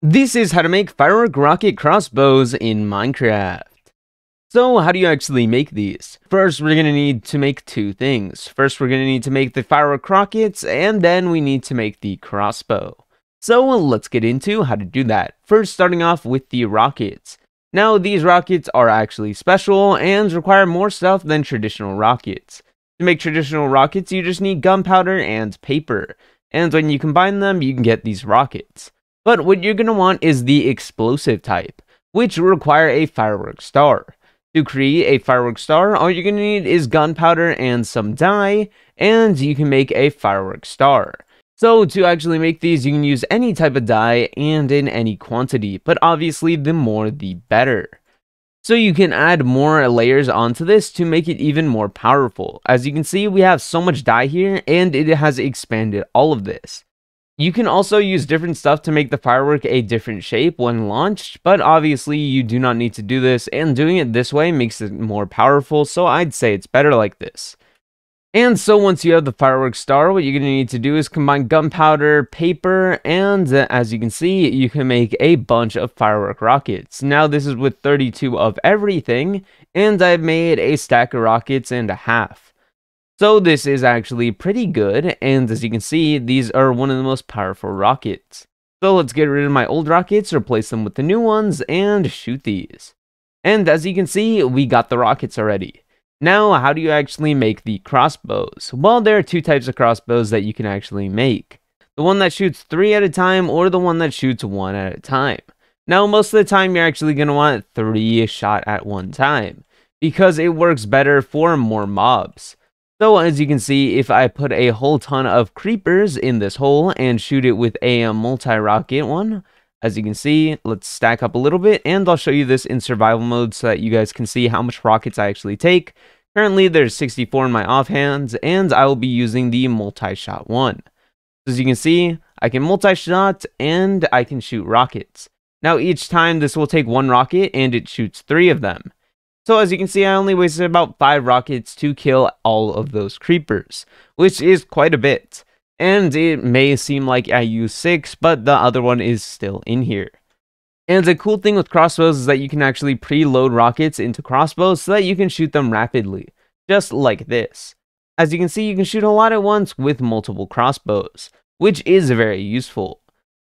This is how to make firework rocket crossbows in Minecraft. So how do you actually make these? First, we're going to need to make two things. First, we're going to need to make the firework rockets, and then we need to make the crossbow. So let's get into how to do that. First, starting off with the rockets. Now, these rockets are actually special and require more stuff than traditional rockets. To make traditional rockets, you just need gunpowder and paper. And when you combine them, you can get these rockets. But what you're going to want is the explosive type, which require a firework star. To create a firework star, all you're going to need is gunpowder and some dye, and you can make a firework star. So to actually make these, you can use any type of dye and in any quantity, but obviously the more the better. So you can add more layers onto this to make it even more powerful. As you can see, we have so much dye here, and it has expanded all of this. You can also use different stuff to make the firework a different shape when launched, but obviously you do not need to do this, and doing it this way makes it more powerful, so I'd say it's better like this. And so once you have the firework star, what you're going to need to do is combine gunpowder, paper, and as you can see, you can make a bunch of firework rockets. Now this is with 32 of everything, and I've made a stack of rockets and a half. So this is actually pretty good, and as you can see, these are one of the most powerful rockets. So let's get rid of my old rockets, replace them with the new ones, and shoot these. And as you can see, we got the rockets already. Now, how do you actually make the crossbows? Well, there are two types of crossbows that you can actually make. The one that shoots 3 at a time, or the one that shoots 1 at a time. Now, most of the time, you're actually going to want 3 shot at one time, because it works better for more mobs. So as you can see, if I put a whole ton of creepers in this hole and shoot it with a multi-rocket one, as you can see, let's stack up a little bit, and I'll show you this in survival mode so that you guys can see how much rockets I actually take. Currently, there's 64 in my offhand, and I will be using the multi-shot one. As you can see, I can multi-shot, and I can shoot rockets. Now each time, this will take 1 rocket, and it shoots 3 of them. So as you can see, I only wasted about 5 rockets to kill all of those creepers, which is quite a bit. And it may seem like I used 6, but the other one is still in here. And the cool thing with crossbows is that you can actually preload rockets into crossbows so that you can shoot them rapidly, just like this. As you can see, you can shoot a lot at once with multiple crossbows, which is very useful.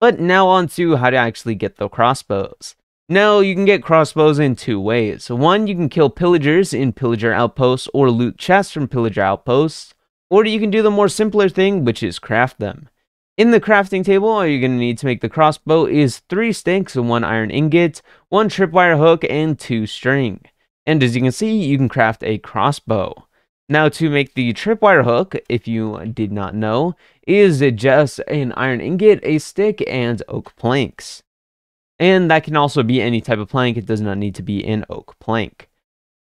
But now on to how to actually get the crossbows. Now, you can get crossbows in 2 ways. One, you can kill pillagers in pillager outposts or loot chests from pillager outposts. Or you can do the more simpler thing, which is craft them. In the crafting table, all you're going to need to make the crossbow is 3 sticks, 1 iron ingot, 1 tripwire hook, and 2 string. And as you can see, you can craft a crossbow. Now, to make the tripwire hook, if you did not know, is just an iron ingot, a stick, and oak planks. And that can also be any type of plank, it does not need to be an oak plank.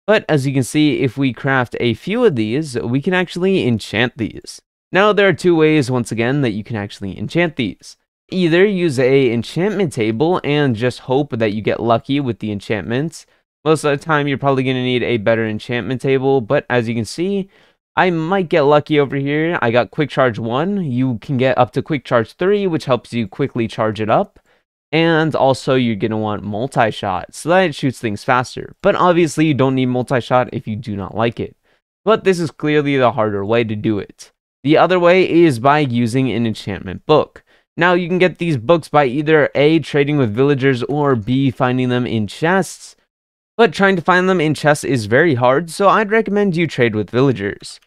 But as you can see, if we craft a few of these, we can actually enchant these. Now there are 2 ways, once again, that you can actually enchant these. Either use a enchantment table and just hope that you get lucky with the enchantments. Most of the time you're probably going to need a better enchantment table, but as you can see, I might get lucky over here. I got quick charge 1, you can get up to quick charge 3, which helps you quickly charge it up. And also you're going to want multi-shot, so that it shoots things faster. But obviously you don't need multi-shot if you do not like it. But this is clearly the harder way to do it. The other way is by using an enchantment book. Now you can get these books by either A, trading with villagers, or B, finding them in chests. But trying to find them in chests is very hard, so I'd recommend you trade with villagers.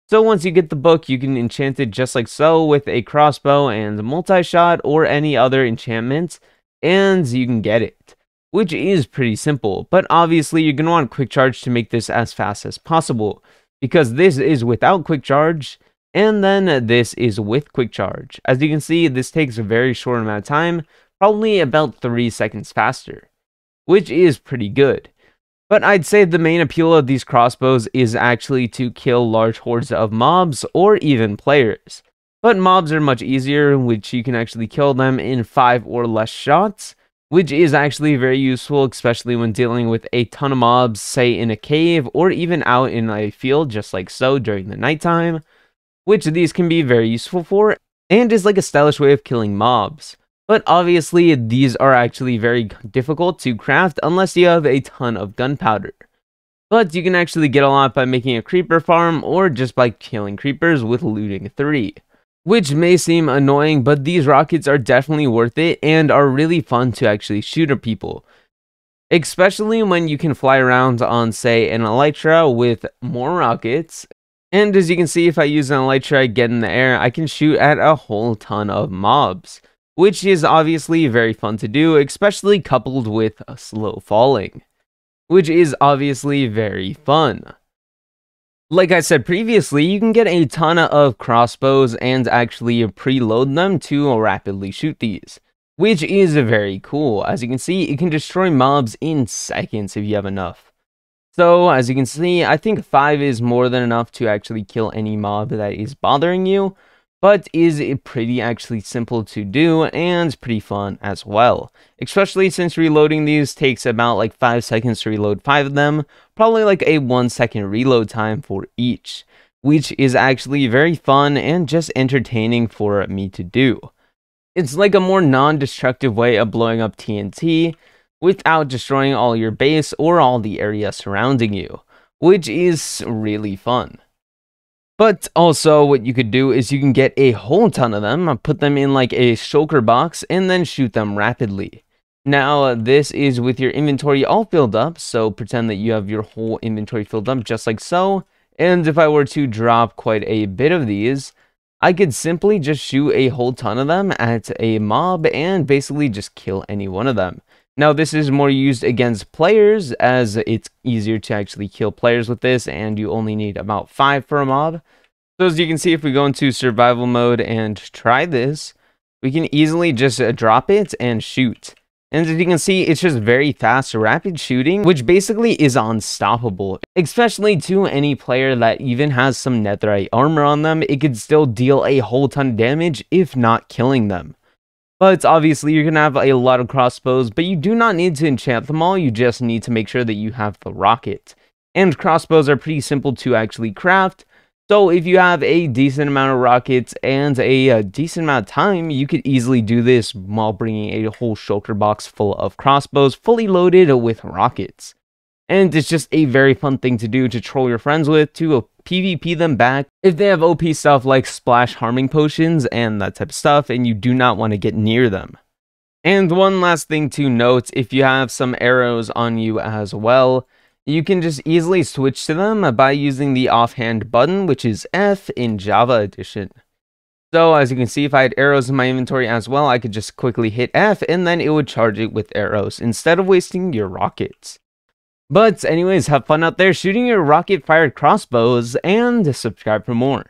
So once you get the book, you can enchant it just like so with a crossbow and multi-shot or any other enchantment, and you can get it, which is pretty simple. But obviously you're going to want quick charge to make this as fast as possible, because this is without quick charge, and then this is with quick charge. As you can see, this takes a very short amount of time, probably about 3 seconds faster, which is pretty good. But I'd say the main appeal of these crossbows is actually to kill large hordes of mobs or even players. But mobs are much easier, which you can actually kill them in 5 or less shots, which is actually very useful, especially when dealing with a ton of mobs, say in a cave or even out in a field just like so during the nighttime, which these can be very useful for, and is like a stylish way of killing mobs. But obviously, these are actually very difficult to craft unless you have a ton of gunpowder. But you can actually get a lot by making a creeper farm or just by killing creepers with looting 3. Which may seem annoying, but these rockets are definitely worth it and are really fun to actually shoot at people. Especially when you can fly around on, say, an elytra with more rockets. And as you can see, if I use an elytra, I get in the air, I can shoot at a whole ton of mobs. Which is obviously very fun to do, especially coupled with a slow falling. Which is obviously very fun. Like I said previously, you can get a ton of crossbows and actually preload them to rapidly shoot these, which is very cool. As you can see, it can destroy mobs in seconds if you have enough. So, as you can see, I think 5 is more than enough to actually kill any mob that is bothering you, but is pretty actually simple to do and pretty fun as well. Especially since reloading these takes about like 5 seconds to reload 5 of them, probably like a 1 second reload time for each, which is actually very fun and just entertaining for me to do. It's like a more non-destructive way of blowing up TNT without destroying all your base or all the area surrounding you, which is really fun. But also what you could do is you can get a whole ton of them, put them in like a shulker box, and then shoot them rapidly. Now, this is with your inventory all filled up, so pretend that you have your whole inventory filled up just like so. And if I were to drop quite a bit of these, I could simply just shoot a whole ton of them at a mob and basically just kill any one of them. Now, this is more used against players, as it's easier to actually kill players with this, and you only need about 5 for a mob. So as you can see, if we go into survival mode and try this, we can easily just drop it and shoot. And as you can see, it's just very fast, rapid shooting, which basically is unstoppable. Especially to any player that even has some netherite armor on them, it could still deal a whole ton of damage, if not killing them. But obviously, you're going to have a lot of crossbows, but you do not need to enchant them all, you just need to make sure that you have the rocket. And crossbows are pretty simple to actually craft, so if you have a decent amount of rockets and a decent amount of time, you could easily do this while bringing a whole shulker box full of crossbows, fully loaded with rockets. And it's just a very fun thing to do to troll your friends with, to PvP them back if they have OP stuff like splash harming potions and that type of stuff, and you do not want to get near them. And one last thing to note, if you have some arrows on you as well, you can just easily switch to them by using the offhand button, which is F in Java Edition. So as you can see, if I had arrows in my inventory as well, I could just quickly hit F and then it would charge it with arrows instead of wasting your rockets. But anyways, have fun out there shooting your rocket-fired crossbows and subscribe for more.